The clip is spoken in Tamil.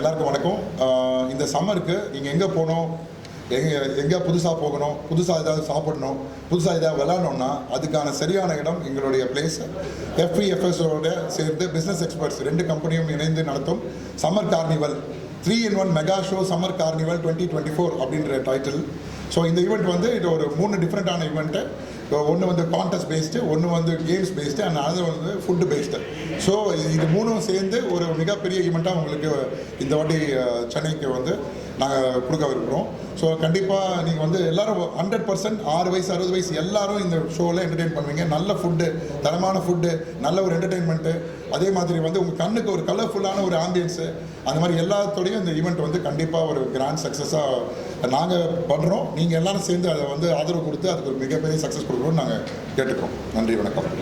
எல்லாருக்கும் வணக்கம். இந்த சம்மருக்கு நீங்கள் எங்கே போகணும், எங்கே புதுசாக போகணும், புதுசாக ஏதாவது சாப்பிடணும், புதுசாக ஏதாவது விளாடணுன்னா அதுக்கான சரியான இடம் எங்களுடைய பிளேஸ். FEFSோட சேர்ந்து பிஸ்னஸ் எக்ஸ்பர்ட்ஸ் 2 கம்பெனியும் இணைந்து நடத்தும் summer carnival 3-in-1 mega show summer carnival 2024 அப்படின்ற டைட்டில். ஸோ இந்த ஈவெண்ட் வந்து இது ஒரு 3 டிஃப்ரெண்ட்டான ஈவெண்ட்டு. ஒன்று வந்து கான்டெஸ்ட் பேஸ்டு, ஒன்று வந்து கேம்ஸ் பேஸ்டு, அண்ட் அது வந்து ஃபுட்டு பேஸ்டு. ஸோ இது 3ம் சேர்ந்து ஒரு மிகப்பெரிய ஈவெண்ட்டாக உங்களுக்கு இந்த வாட்டி சென்னைக்கு வந்து நாங்கள் கொடுக்க விரும்புகிறோம். ஸோ கண்டிப்பாக நீங்கள் வந்து எல்லோரும் 100% 6 வயசு 60 வயசு எல்லோரும் இந்த ஷோவில் என்டர்டெயின் பண்ணுவீங்க. நல்ல ஃபுட்டு, தரமான ஃபுட்டு, நல்ல ஒரு என்டர்டெயின்மெண்ட்டு, அதே மாதிரி வந்து உங்கள் கண்ணுக்கு ஒரு கலர்ஃபுல்லான ஒரு ஆம்பியன்ஸு, அந்த மாதிரி எல்லாத்தோடையும் இந்த ஈவெண்ட் வந்து கண்டிப்பாக ஒரு கிராண்ட் சக்ஸஸாக நாங்கள் பண்ணுறோம். நீங்கள் எல்லோரும் சேர்ந்து அதை வந்து ஆதரவு கொடுத்து அதுக்கு ஒரு மிகப்பெரிய சக்ஸஸ் கொடுக்கணும்னு நாங்கள் கேட்டுக்கிறோம். நன்றி, வணக்கம்.